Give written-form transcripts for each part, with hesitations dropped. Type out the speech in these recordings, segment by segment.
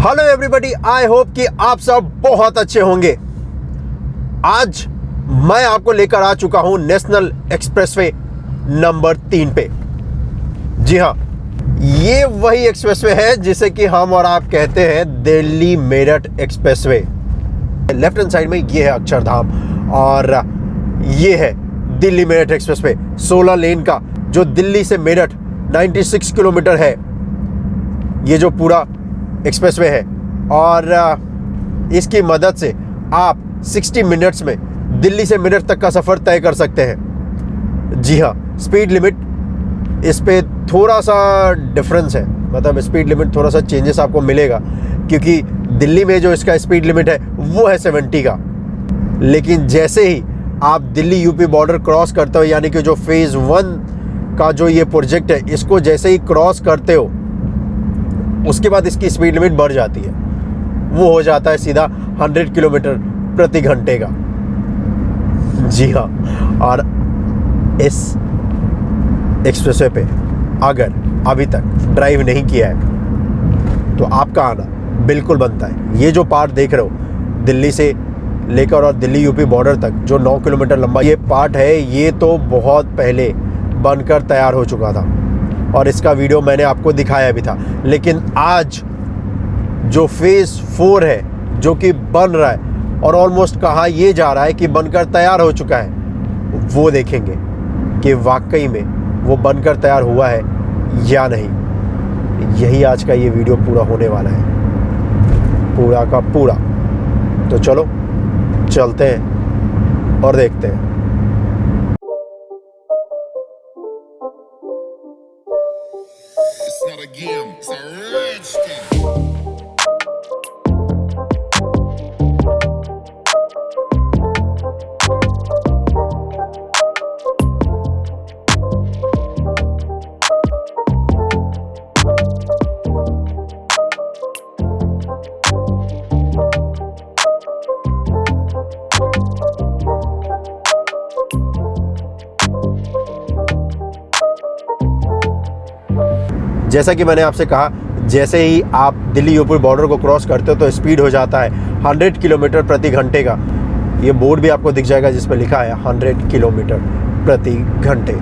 Hello everybody, I hope कि आप सब बहुत अच्छे होंगे। आज मैं आपको लेकर आ चुका हूं नेशनल एक्सप्रेसवे नंबर 3 पे। जी हां, ये वही एक्सप्रेसवे है जिसे कि हम और आप कहते हैं Delhi Meerut expressway. Left hand side में ये है अक्षरधाम और ये है दिल्ली मेरठ एक्सप्रेसवे 16 लेन का, जो दिल्ली से मेरठ 96 किलोमीटर है ये जो पूरा एक्सप्रेसवे है। और इसकी मदद से आप 60 मिनट्स में दिल्ली से मेरठ तक का सफ़र तय कर सकते हैं। जी हाँ, स्पीड लिमिट इस पे थोड़ा सा डिफरेंस है, मतलब स्पीड लिमिट थोड़ा सा चेंजेस आपको मिलेगा, क्योंकि दिल्ली में जो इसका स्पीड लिमिट है वो है 70 का। लेकिन जैसे ही आप दिल्ली यूपी बॉर्डर क्रॉस करते हो, यानी कि जो फेज़ 1 का जो ये प्रोजेक्ट है, इसको जैसे ही क्रॉस करते हो उसके बाद इसकी स्पीड लिमिट बढ़ जाती है। वो हो जाता है सीधा 100 किलोमीटर प्रति घंटे का। जी हाँ, और इस एक्सप्रेसवे पे अगर अभी तक ड्राइव नहीं किया है तो आपका आना बिल्कुल बनता है। ये जो पार्ट देख रहे हो दिल्ली से लेकर और दिल्ली यूपी बॉर्डर तक जो 9 किलोमीटर लंबा ये पार्ट है, ये तो बहुत पहले बनकर तैयार हो चुका था और इसका वीडियो मैंने आपको दिखाया भी था। लेकिन आज जो फेज़ 4 है जो कि बन रहा है और ऑलमोस्ट कहा ये जा रहा है कि बनकर तैयार हो चुका है, वो देखेंगे कि वाकई में वो बनकर तैयार हुआ है या नहीं। यही आज का ये वीडियो पूरा होने वाला है, पूरा का पूरा। तो चलो चलते हैं और देखते हैं। It's not a game, it's a rich thing. जैसा कि मैंने आपसे कहा, जैसे ही आप दिल्ली यूपी बॉर्डर को क्रॉस करते हो तो स्पीड हो जाता है 100 किलोमीटर प्रति घंटे का। ये बोर्ड भी आपको दिख जाएगा जिस पे लिखा है 100 किलोमीटर प्रति घंटे।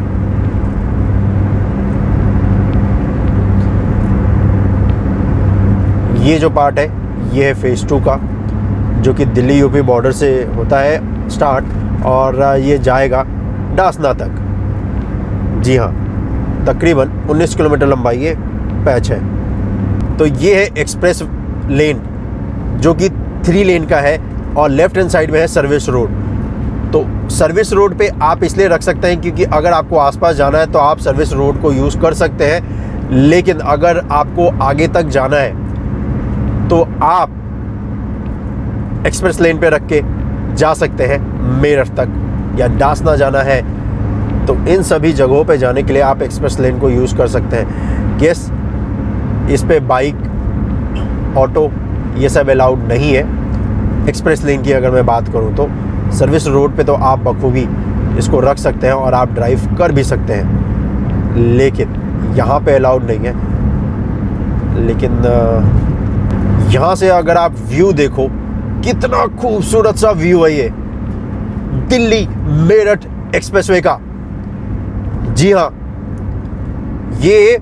ये जो पार्ट है ये है फेज़ 2 का, जो कि दिल्ली यूपी बॉर्डर से होता है स्टार्ट और ये जाएगा डासना तक। जी हाँ, तकरीबन 19 किलोमीटर लंबा ये पैच है। तो ये है एक्सप्रेस लेन जो कि 3 लेन का है और लेफ्ट हैंड साइड में है सर्विस रोड। तो सर्विस रोड पे आप इसलिए रख सकते हैं क्योंकि अगर आपको आसपास जाना है तो आप सर्विस रोड को यूज़ कर सकते हैं, लेकिन अगर आपको आगे तक जाना है तो आप एक्सप्रेस लेन पे रख के जा सकते हैं मेरठ तक, या डासना जाना है तो इन सभी जगहों पे जाने के लिए आप एक्सप्रेस लेन को यूज़ कर सकते हैं। यस, इस पे बाइक ऑटो ये सब अलाउड नहीं है। एक्सप्रेस लेन की अगर मैं बात करूं तो सर्विस रोड पे तो आप बखूबी इसको रख सकते हैं और आप ड्राइव कर भी सकते हैं, लेकिन यहाँ पे अलाउड नहीं है। लेकिन यहाँ से अगर आप व्यू देखो, कितना खूबसूरत सा व्यू है ये दिल्ली मेरठ एक्सप्रेसवे का। जी हाँ, ये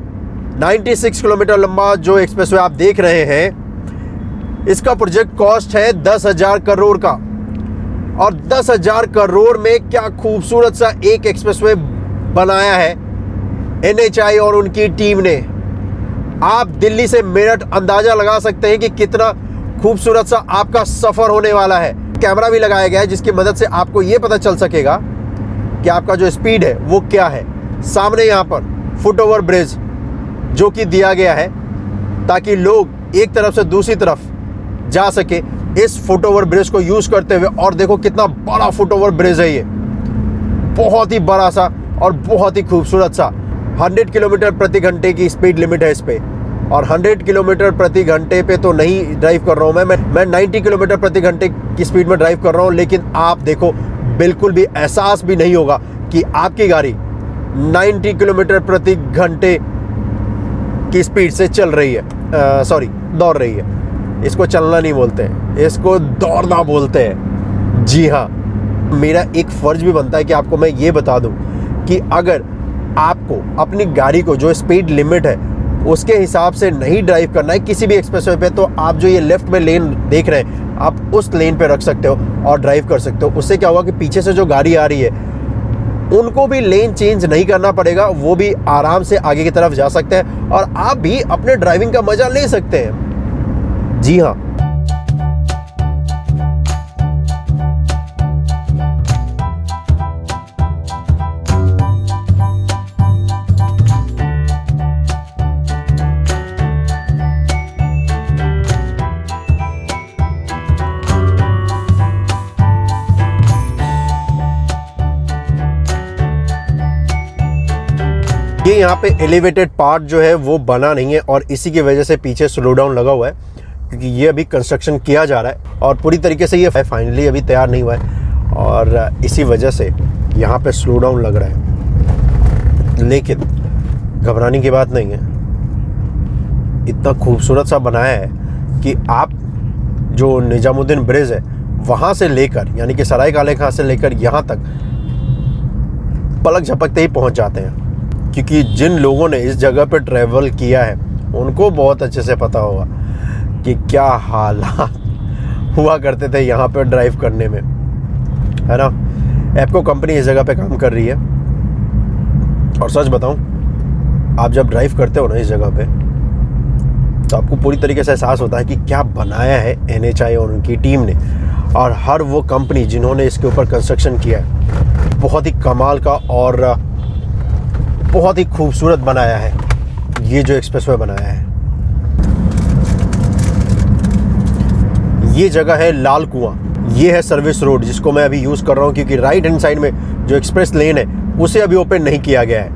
96 किलोमीटर लंबा जो एक्सप्रेसवे आप देख रहे हैं, इसका प्रोजेक्ट कॉस्ट है 10,000 करोड़ का। और 10,000 करोड़ में क्या खूबसूरत सा एक एक्सप्रेसवे बनाया है NHAI और उनकी टीम ने। आप दिल्ली से मेरठ अंदाजा लगा सकते हैं कि कितना खूबसूरत सा आपका सफ़र होने वाला है। कैमरा भी लगाया गया है जिसकी मदद से आपको ये पता चल सकेगा कि आपका जो स्पीड है वो क्या है। सामने यहाँ पर फुट ओवर ब्रिज जो कि दिया गया है ताकि लोग एक तरफ से दूसरी तरफ जा सके इस फुट ओवर ब्रिज को यूज़ करते हुए। और देखो कितना बड़ा फुट ओवर ब्रिज है ये, बहुत ही बड़ा सा और बहुत ही खूबसूरत सा। 100 किलोमीटर प्रति घंटे की स्पीड लिमिट है इस पे, और 100 किलोमीटर प्रति घंटे पे तो नहीं ड्राइव कर रहा हूँ मैं 90 किलोमीटर प्रति घंटे की स्पीड में ड्राइव कर रहा हूँ। लेकिन आप देखो, बिल्कुल भी एहसास भी नहीं होगा कि आपकी गाड़ी 90 किलोमीटर प्रति घंटे की स्पीड से चल रही है, दौड़ रही है। इसको चलना नहीं बोलते, इसको दौड़ना बोलते हैं। जी हाँ, मेरा एक फ़र्ज भी बनता है कि आपको मैं ये बता दूं कि अगर आपको अपनी गाड़ी को जो स्पीड लिमिट है उसके हिसाब से नहीं ड्राइव करना है किसी भी एक्सप्रेसवे पे, तो आप जो ये लेफ्ट में लेन देख रहे हैं आप उस लेन पे रख सकते हो और ड्राइव कर सकते हो। उससे क्या होगा कि पीछे से जो गाड़ी आ रही है उनको भी लेन चेंज नहीं करना पड़ेगा, वो भी आराम से आगे की तरफ जा सकते हैं और आप भी अपने ड्राइविंग का मजा ले सकते हैं। जी हाँ, ये यहाँ पे एलिवेटेड पार्ट जो है वो बना नहीं है और इसी की वजह से पीछे स्लो डाउन लगा हुआ है, क्योंकि ये अभी कंस्ट्रक्शन किया जा रहा है और पूरी तरीके से ये फाइनली अभी तैयार नहीं हुआ है और इसी वजह से यहाँ पे स्लो डाउन लग रहा है। लेकिन घबराने की बात नहीं है, इतना खूबसूरत सा बनाया है कि आप जो निजामुद्दीन ब्रिज है वहाँ से लेकर यानी कि सराय काले खां से लेकर यहाँ तक पलक झपकते ही पहुँच जाते हैं, क्योंकि जिन लोगों ने इस जगह पर ट्रैवल किया है उनको बहुत अच्छे से पता होगा कि क्या हालात हुआ करते थे यहाँ पर ड्राइव करने में, है ना। एप्को कंपनी इस जगह पे काम कर रही है और सच बताऊं, आप जब ड्राइव करते हो ना इस जगह पे तो आपको पूरी तरीके से एहसास होता है कि क्या बनाया है NHAI और उनकी टीम ने। और हर वो कंपनी जिन्होंने इसके ऊपर कंस्ट्रक्शन किया है बहुत ही कमाल का और बहुत ही खूबसूरत बनाया है ये जो एक्सप्रेसवे बनाया है। ये जगह है लाल कुआं, ये है सर्विस रोड जिसको मैं अभी यूज़ कर रहा हूँ, क्योंकि राइट हैंड साइड में जो एक्सप्रेस लेन है उसे अभी ओपन नहीं किया गया है।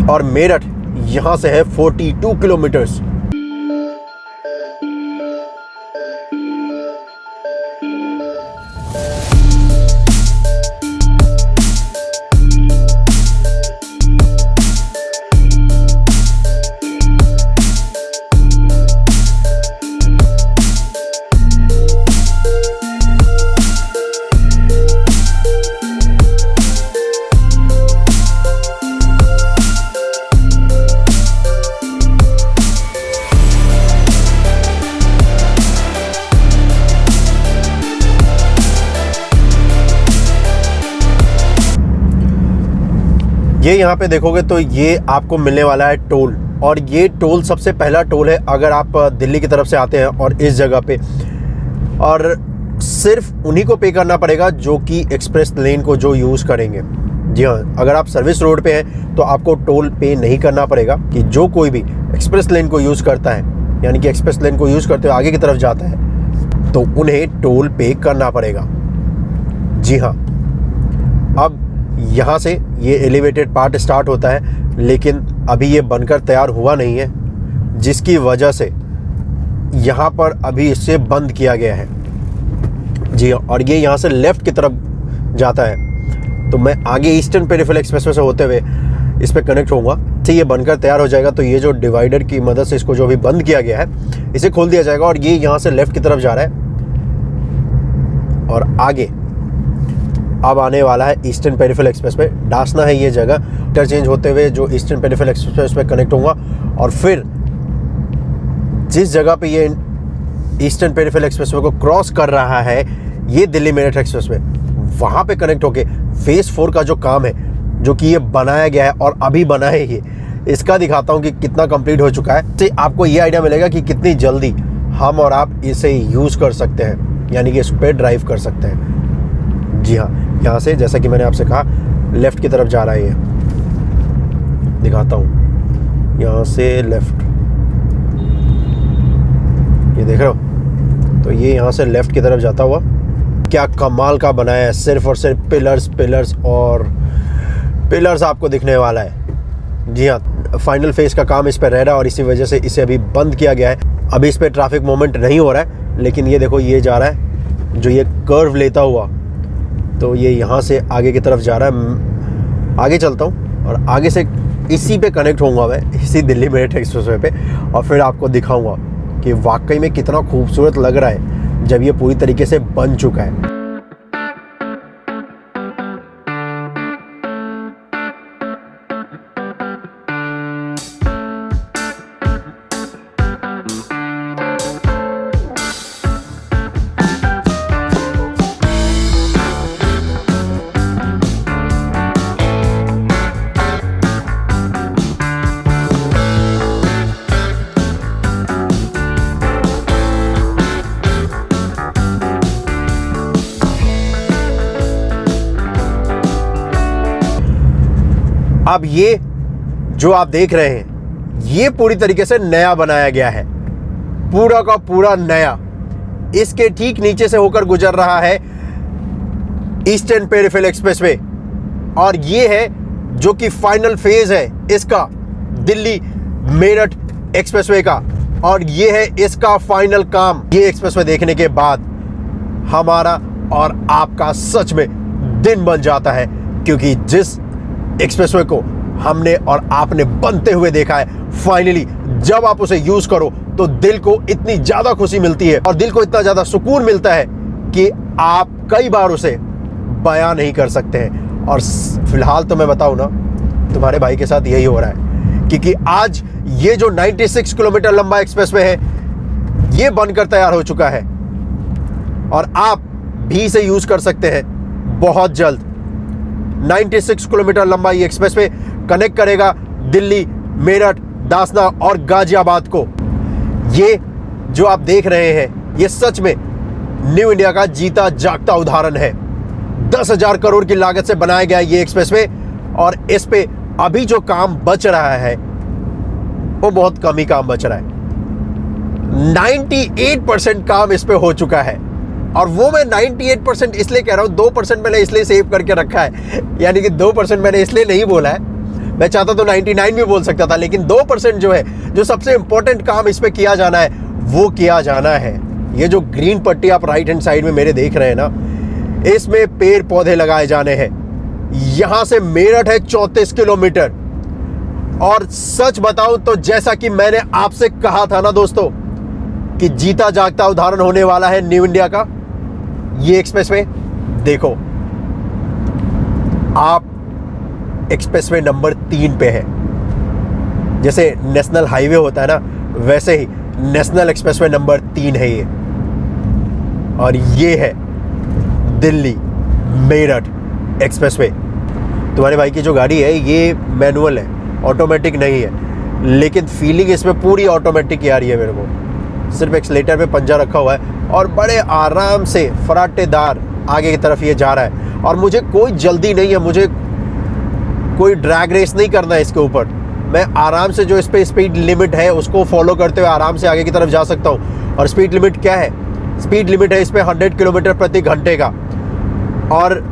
और मेरठ यहाँ से है 42 किलोमीटर्स। ये यहाँ पे देखोगे तो ये आपको मिलने वाला है टोल, और ये टोल सबसे पहला टोल है अगर आप दिल्ली की तरफ से आते हैं और इस जगह पे, और सिर्फ उन्हीं को पे करना पड़ेगा जो कि एक्सप्रेस लेन को जो यूज़ करेंगे। जी हाँ, अगर आप सर्विस रोड पे हैं तो आपको टोल पे नहीं करना पड़ेगा। कि जो कोई भी एक्सप्रेस लेन को यूज़ करता है यानी कि एक्सप्रेस लेन को यूज़ करते हुए आगे की तरफ जाता है तो उन्हें टोल पे करना पड़ेगा। जी हाँ, अब यहाँ से ये एलिवेटेड पार्ट स्टार्ट होता है, लेकिन अभी ये बनकर तैयार हुआ नहीं है, जिसकी वजह से यहाँ पर अभी इसे बंद किया गया है। जी, और ये यहाँ से लेफ़्ट की तरफ जाता है, तो मैं आगे ईस्टर्न पेरिफेरल एक्सप्रेसवे से होते हुए इस पर कनेक्ट होऊंगा। तो ये बनकर तैयार हो जाएगा तो ये जो डिवाइडर की मदद से इसको जो अभी बंद किया गया है इसे खोल दिया जाएगा, और ये यहाँ से लेफ़्ट की तरफ जा रहा है और आगे अब आने वाला है ईस्टर्न पेरिफेरल एक्सप्रेसवे। डासना है ये जगह, इंटरचेंज होते हुए जो ईस्टर्न पेरिफेरल एक्सप्रेस पे कनेक्ट होऊंगा, और फिर जिस जगह पे ये ईस्टर्न पेरिफेरल एक्सप्रेसवे को क्रॉस कर रहा है ये दिल्ली मेरठ एक्सप्रेसवे, वहाँ पे कनेक्ट होके फेज़ 4 का जो काम है जो कि ये बनाया गया है और अभी बना है ये, इसका दिखाता हूँ कि कितना कंप्लीट हो चुका है। तो आपको ये आइडिया मिलेगा कि कितनी जल्दी हम और आप इसे यूज़ कर सकते हैं, यानी कि इस पर ड्राइव कर सकते हैं। जी हाँ, यहाँ से जैसा कि मैंने आपसे कहा लेफ़्ट की तरफ जा रहा है ये, दिखाता हूँ यहाँ से लेफ़्ट, ये देख रहे हो, तो ये यहाँ से लेफ़्ट की तरफ जाता हुआ क्या कमाल का बनाया है। सिर्फ और सिर्फ पिलर्स और पिलर्स आपको दिखने वाला है। जी हाँ, फाइनल फेज़ का काम इस पर रह रहा है और इसी वजह से इसे अभी बंद किया गया है। अभी इस पर ट्रैफिक मूवमेंट नहीं हो रहा है, लेकिन ये देखो ये जा रहा है जो ये कर्व लेता हुआ, तो ये यहाँ से आगे की तरफ जा रहा है। आगे चलता हूँ और आगे से इसी पे कनेक्ट होऊंगा मैं, इसी दिल्ली मेरठ एक्सप्रेसवे पे, और फिर आपको दिखाऊंगा कि वाकई में कितना खूबसूरत लग रहा है जब ये पूरी तरीके से बन चुका है। अब ये जो आप देख रहे हैं ये पूरी तरीके से नया बनाया गया है, पूरा का पूरा नया। इसके ठीक नीचे से होकर गुजर रहा है ईस्टर्न पेरिफेरल एक्सप्रेसवे, और ये है जो कि फाइनल फेज है इसका दिल्ली मेरठ एक्सप्रेसवे का, और ये है इसका फाइनल काम। ये एक्सप्रेसवे देखने के बाद हमारा और आपका सच में दिन बन जाता है, क्योंकि जिस एक्सप्रेसवे को हमने और आपने बनते हुए देखा है, फाइनली जब आप उसे यूज करो तो दिल को इतनी ज्यादा खुशी मिलती है और दिल को इतना ज्यादा सुकून मिलता है कि आप कई बार उसे बयां नहीं कर सकते हैं। और फिलहाल तो मैं बताऊं ना, तुम्हारे भाई के साथ यही हो रहा है, क्योंकि आज ये जो 96 किलोमीटर लंबा एक्सप्रेसवे है ये बनकर तैयार हो चुका है और आप भी इसे यूज कर सकते हैं बहुत जल्द। 96 किलोमीटर लंबा ये एक्सप्रेसवे कनेक्ट करेगा दिल्ली, मेरठ, दासना और गाजियाबाद को। ये जो आप देख रहे हैं ये सच में न्यू इंडिया का जीता जागता उदाहरण है। 10,000 करोड़ की लागत से बनाया गया ये एक्सप्रेसवे, और इस पे अभी जो काम बच रहा है वो बहुत कम ही काम बच रहा है। 98% काम इस पे हो चुका है, और वो मैं 98% इसलिए कह रहा हूं, 2% मैंने इसलिए सेव करके रखा है, यानी कि 2% मैंने इसलिए नहीं बोला है। मैं चाहता तो 99 भी बोल सकता था, लेकिन 2% जो है, जो सबसे इंपॉर्टेंट काम इस पे किया जाना है वो किया जाना है। ये जो ग्रीन पट्टी आप राइट हैंड साइड में मेरे देख रहे हैं ना, इसमें पेड़ पौधे लगाए जाने हैं। यहां से मेरठ है 34 किलोमीटर, और सच बताऊं तो जैसा कि मैंने आपसे कहा था ना दोस्तों कि जीता जागता उदाहरण होने वाला है न्यू इंडिया का ये एक्सप्रेसवे। देखो, आप एक्सप्रेसवे नंबर 3 पे है। जैसे नेशनल हाईवे होता है ना, वैसे ही नेशनल एक्सप्रेसवे नंबर 3 है ये, और ये है दिल्ली मेरठ एक्सप्रेसवे। तुम्हारे भाई की जो गाड़ी है ये मैनुअल है, ऑटोमेटिक नहीं है, लेकिन फीलिंग इसमें पूरी ऑटोमेटिक आ रही है मेरे को। सिर्फ एक्सीलेटर पे पंजा रखा हुआ है और बड़े आराम से फराटेदार आगे की तरफ ये जा रहा है, और मुझे कोई जल्दी नहीं है, मुझे कोई ड्रैग रेस नहीं करना है इसके ऊपर। मैं आराम से जो इस पे स्पीड लिमिट है उसको फॉलो करते हुए आराम से आगे की तरफ जा सकता हूँ। और स्पीड लिमिट क्या है? स्पीड लिमिट है इस पे 100 किलोमीटर प्रति घंटे का। और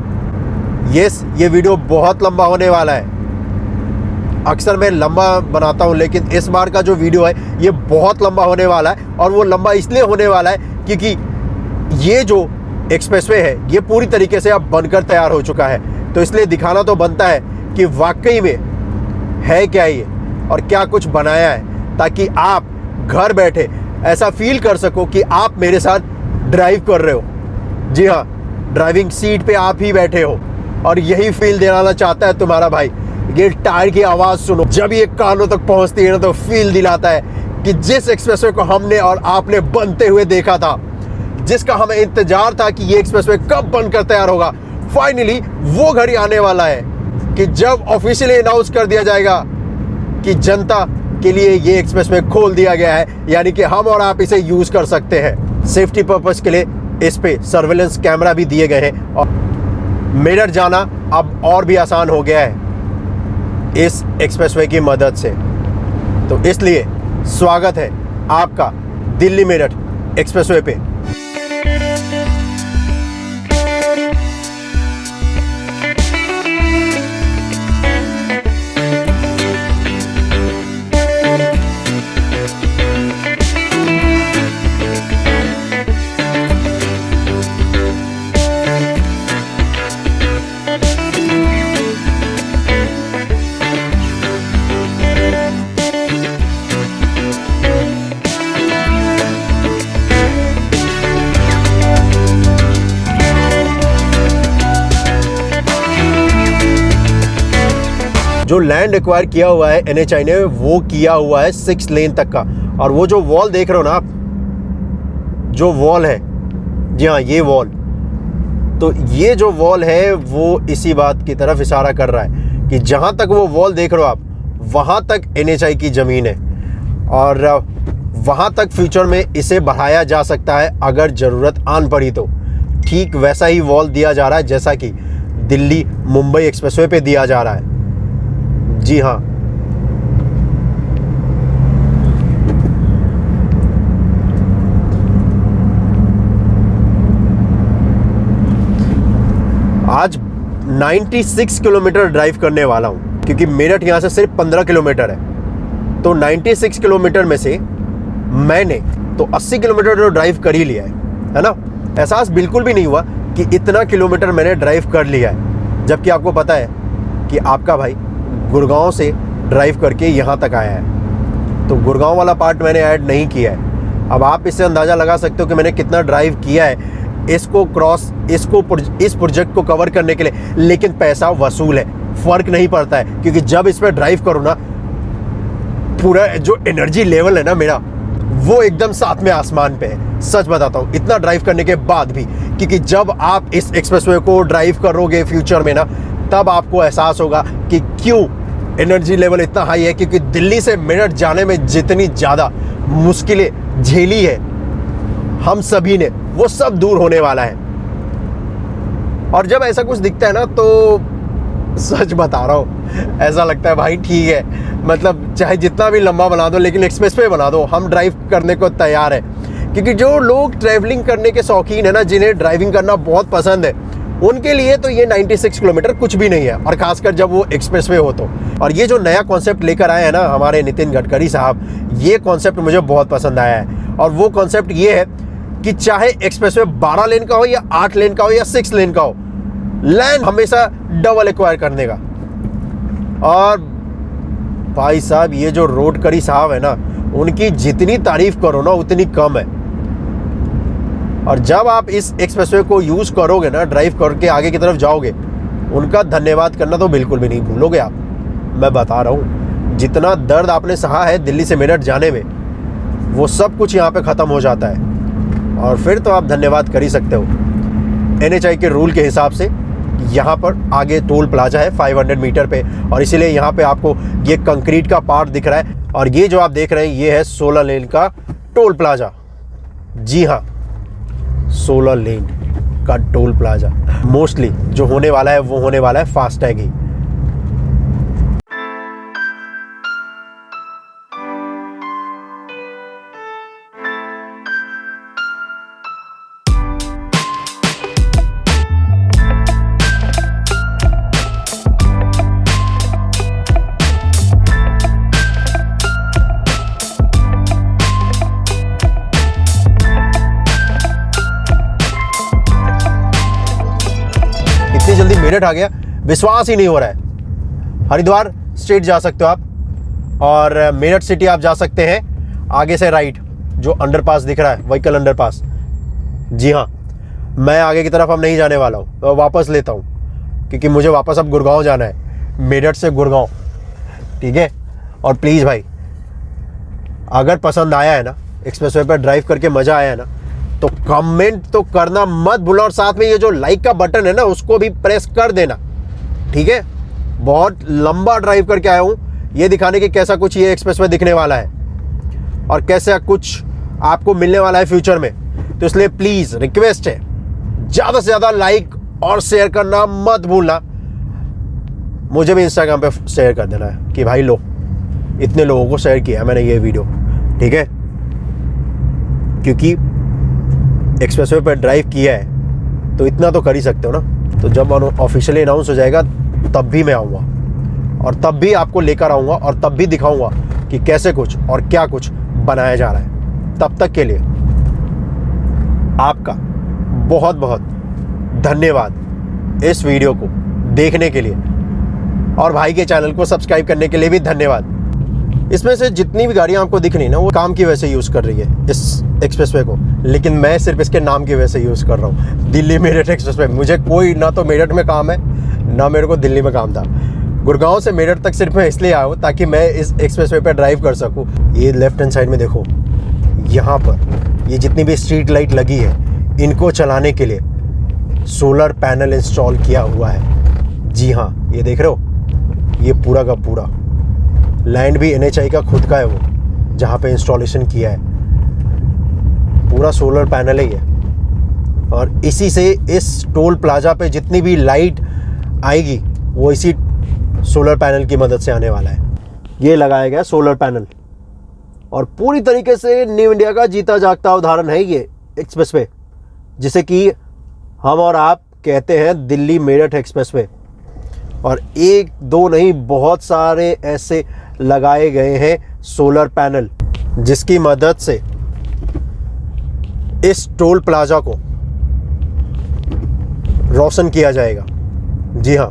ये वीडियो बहुत लंबा होने वाला है। अक्सर मैं लंबा बनाता हूँ, लेकिन इस बार का जो वीडियो है ये बहुत लंबा होने वाला है, और वो लंबा इसलिए होने वाला है क्योंकि ये जो एक्सप्रेसवे है ये पूरी तरीके से अब बनकर तैयार हो चुका है। तो इसलिए दिखाना तो बनता है कि वाकई में है क्या ये और क्या कुछ बनाया है, ताकि आप घर बैठे ऐसा फील कर सको कि आप मेरे साथ ड्राइव कर रहे हो। जी हाँ, ड्राइविंग सीट पे आप ही बैठे हो, और यही फील दिलाना चाहता है तुम्हारा भाई। ये टायर की आवाज़ सुनो, जब ये कानों तक पहुंचती है ना तो फील दिलाता है कि जिस एक्सप्रेसवे को हमने और आपने बनते हुए देखा था, जिसका हमें इंतजार था कि ये एक्सप्रेसवे कब बनकर तैयार होगा, फाइनली वो घड़ी आने वाला है कि जब ऑफिशियली अनाउंस कर दिया जाएगा कि जनता के लिए ये एक्सप्रेसवे खोल दिया गया है, यानी कि हम और आप इसे यूज कर सकते हैं। सेफ्टी पर्पस के लिए इस पे सर्वेलेंस कैमरा भी दिए गए हैं, और मेरठ जाना अब और भी आसान हो गया है इस एक्सप्रेसवे की मदद से। तो इसलिए स्वागत है आपका दिल्ली मेरठ एक्सप्रेसवे पे। जो लैंड एक्वायर किया हुआ है NHAI ने, वो किया हुआ है 6 लेन तक का। और वो जो वॉल देख रहे हो ना आप, जो वॉल है, जी हाँ ये वॉल, तो ये जो वॉल है वो इसी बात की तरफ इशारा कर रहा है कि जहाँ तक वो वॉल देख रहे हो आप, वहाँ तक NHAI की ज़मीन है और वहाँ तक फ्यूचर में इसे बढ़ाया जा सकता है अगर ज़रूरत आन पड़ी तो। ठीक वैसा ही वॉल दिया जा रहा है जैसा कि दिल्ली मुंबई एक्सप्रेसवे पे दिया जा रहा है। जी हाँ, आज 96 किलोमीटर ड्राइव करने वाला हूँ क्योंकि मेरठ यहाँ से सिर्फ 15 किलोमीटर है। तो 96 किलोमीटर में से मैंने तो 80 किलोमीटर तो ड्राइव कर ही लिया है ना। एहसास बिल्कुल भी नहीं हुआ कि इतना किलोमीटर मैंने ड्राइव कर लिया है, जबकि आपको पता है कि आपका भाई गुड़गांव से ड्राइव करके यहाँ तक आया है। तो गुड़गांव वाला पार्ट मैंने ऐड नहीं किया है। अब आप इससे अंदाज़ा लगा सकते हो कि मैंने कितना ड्राइव किया है इस प्रोजेक्ट को कवर करने के लिए। लेकिन पैसा वसूल है, फ़र्क नहीं पड़ता है, क्योंकि जब इस पर ड्राइव करो ना, पूरा जो एनर्जी लेवल है ना मेरा, वो एकदम सातवें आसमान पे है। सच बताता हूँ, इतना ड्राइव करने के बाद भी, क्योंकि जब आप इस एक्सप्रेसवे को ड्राइव करोगे फ्यूचर में ना, तब आपको एहसास होगा कि क्यों एनर्जी लेवल इतना हाई है। क्योंकि दिल्ली से मेरठ जाने में जितनी ज़्यादा मुश्किलें झेली है हम सभी ने, वो सब दूर होने वाला है। और जब ऐसा कुछ दिखता है ना, तो सच बता रहा हूँ, ऐसा लगता है भाई ठीक है, मतलब चाहे जितना भी लंबा बना दो, लेकिन एक्सप्रेसवे बना दो, हम ड्राइव करने को तैयार है। क्योंकि जो लोग ट्रैवलिंग करने के शौकीन है ना, जिन्हें ड्राइविंग करना बहुत पसंद है, उनके लिए तो ये 96 किलोमीटर कुछ भी नहीं है, और खासकर जब वो एक्सप्रेसवे हो तो। और ये जो नया कॉन्सेप्ट लेकर आए हैं ना हमारे नितिन गडकरी साहब, ये कॉन्सेप्ट मुझे बहुत पसंद आया है। और वो कॉन्सेप्ट ये है कि चाहे एक्सप्रेसवे 12 लेन का हो या 8 लेन का हो या 6 लेन का हो, लैंड हमेशा डबल एक्वायर करने का। और भाई साहब, ये जो रोडकरी साहब है ना, उनकी जितनी तारीफ करो ना उतनी कम है। और जब आप इस एक्सप्रेसवे को यूज़ करोगे ना, ड्राइव करके आगे की तरफ जाओगे, उनका धन्यवाद करना तो बिल्कुल भी नहीं भूलोगे आप। मैं बता रहा हूँ, जितना दर्द आपने सहा है दिल्ली से मेरठ जाने में, वो सब कुछ यहाँ पे ख़त्म हो जाता है। और फिर तो आप धन्यवाद कर ही सकते हो। NHAI के रूल के हिसाब से यहाँ पर आगे टोल प्लाजा है 500 मीटर पे, और इसीलिए यहाँ पे आपको ये कंक्रीट का पार्ट दिख रहा है। और ये जो आप देख रहे हैं, ये है 16 लेन का टोल प्लाजा। जी हाँ, 16 लेन का टोल प्लाजा। मोस्टली जो होने वाला है वो होने वाला है फास्टैग ही। इतनी जल्दी मेरठ आ गया, विश्वास ही नहीं हो रहा है। हरिद्वार स्ट्रेट जा सकते हो आप, और मेरठ सिटी आप जा सकते हैं आगे से राइट, जो अंडरपास दिख रहा है, व्हीकल अंडरपास। जी हाँ, मैं आगे की तरफ अब नहीं जाने वाला हूँ, तो वापस लेता हूँ, क्योंकि मुझे वापस अब गुड़गांव जाना है, मेरठ से गुड़गांव। ठीक है। और प्लीज़ भाई, अगर पसंद आया है ना, एक्सप्रेसवे पर ड्राइव करके मज़ा आया है ना, तो कमेंट तो करना मत भूलो, और साथ में ये जो लाइक का बटन है ना, उसको भी प्रेस कर देना। ठीक है। बहुत लंबा ड्राइव करके आया हूँ ये दिखाने की कैसा कुछ ये एक्सप्रेसवे दिखने वाला है और कैसा कुछ आपको मिलने वाला है फ्यूचर में। तो इसलिए प्लीज़ रिक्वेस्ट है, ज़्यादा से ज़्यादा लाइक और शेयर करना मत भूलना। मुझे भी इंस्टाग्राम पे शेयर कर देना है कि भाई लो, इतने लोगों को शेयर किया मैंने ये वीडियो। ठीक है। क्योंकि एक्सप्रेसवे पर ड्राइव किया है तो इतना तो कर ही सकते हो ना। तो जब ऑफिशियली अनाउंस हो जाएगा तब भी मैं आऊँगा, और तब भी आपको लेकर आऊँगा, और तब भी दिखाऊँगा कि कैसे कुछ और क्या कुछ बनाया जा रहा है। तब तक के लिए आपका बहुत बहुत धन्यवाद इस वीडियो को देखने के लिए, और भाई के चैनल को सब्सक्राइब करने के लिए भी धन्यवाद। इसमें से जितनी भी गाड़ियाँ आपको दिख रही है ना, वो काम की वजह से यूज़ कर रही है इस एक्सप्रेसवे को, लेकिन मैं सिर्फ इसके नाम की वजह से यूज़ कर रहा हूँ, दिल्ली मेरठ एक्सप्रेसवे। मुझे कोई ना तो मेरठ में काम है, ना मेरे को दिल्ली में काम था। गुड़गांव से मेरठ तक सिर्फ मैं इसलिए आया हूँ ताकि मैं इस एक्सप्रेसवे पे ड्राइव कर सकूँ। ये लेफ्ट हैंड साइड में देखो, यहाँ पर ये जितनी भी स्ट्रीट लाइट लगी है, इनको चलाने के लिए सोलर पैनल इंस्टॉल किया हुआ है। जी हाँ, ये देख रहे हो, ये पूरा का पूरा लैंड भी NHAI का खुद का है, वो जहाँ पे इंस्टॉलेशन किया है, पूरा सोलर पैनल है ये। और इसी से इस टोल प्लाजा पे जितनी भी लाइट आएगी वो इसी सोलर पैनल की मदद से आने वाला है। ये लगाया गया सोलर पैनल और पूरी तरीके से न्यू इंडिया का जीता जागता उदाहरण है ये एक्सप्रेसवे, जिसे कि हम और आप कहते हैं दिल्ली मेरठ एक्सप्रेसवे। और एक दो नहीं, बहुत सारे ऐसे लगाए गए हैं सोलर पैनल, जिसकी मदद से इस टोल प्लाजा को रोशन किया जाएगा। जी हाँ,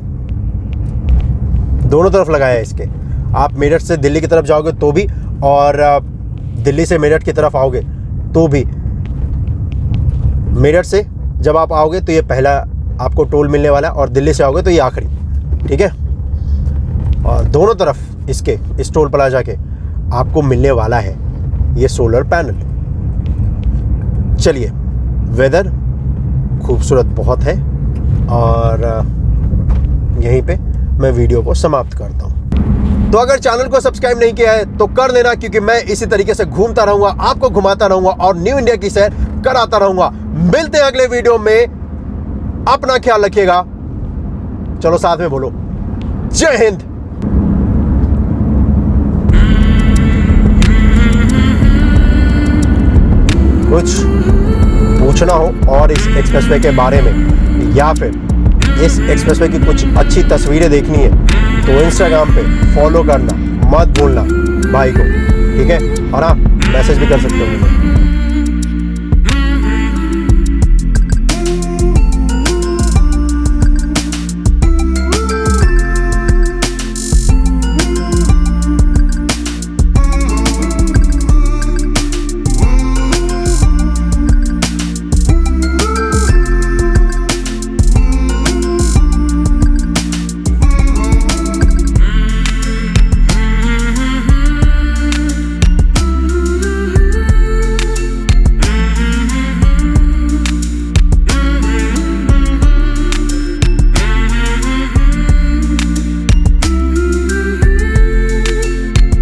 दोनों तरफ लगाया है इसके। आप मेरठ से दिल्ली की तरफ जाओगे तो भी, और दिल्ली से मेरठ की तरफ आओगे तो भी। मेरठ से जब आप आओगे तो ये पहला आपको टोल मिलने वाला है, और दिल्ली से आओगे तो ये आखिरी, ठीक है। और दोनों तरफ इसके, इस टोल प्लाजा के, आपको मिलने वाला है ये सोलर पैनल। चलिए, वेदर खूबसूरत बहुत है और यहीं पे मैं वीडियो को समाप्त करता हूँ। तो अगर चैनल को सब्सक्राइब नहीं किया है तो कर देना, क्योंकि मैं इसी तरीके से घूमता रहूँगा, आपको घुमाता रहूँगा और न्यू इंडिया की सैर कराता रहूँगा। मिलते हैं अगले वीडियो में, अपना ख्याल रखिएगा। चलो साथ में बोलो, जय हिंद। कुछ पूछना हो और इस एक्सप्रेसवे के बारे में, या फिर इस एक्सप्रेसवे की कुछ अच्छी तस्वीरें देखनी है, तो इंस्टाग्राम पे फॉलो करना मत भूलना भाई को, ठीक है। और हाँ, मैसेज भी कर सकते हो मुझे।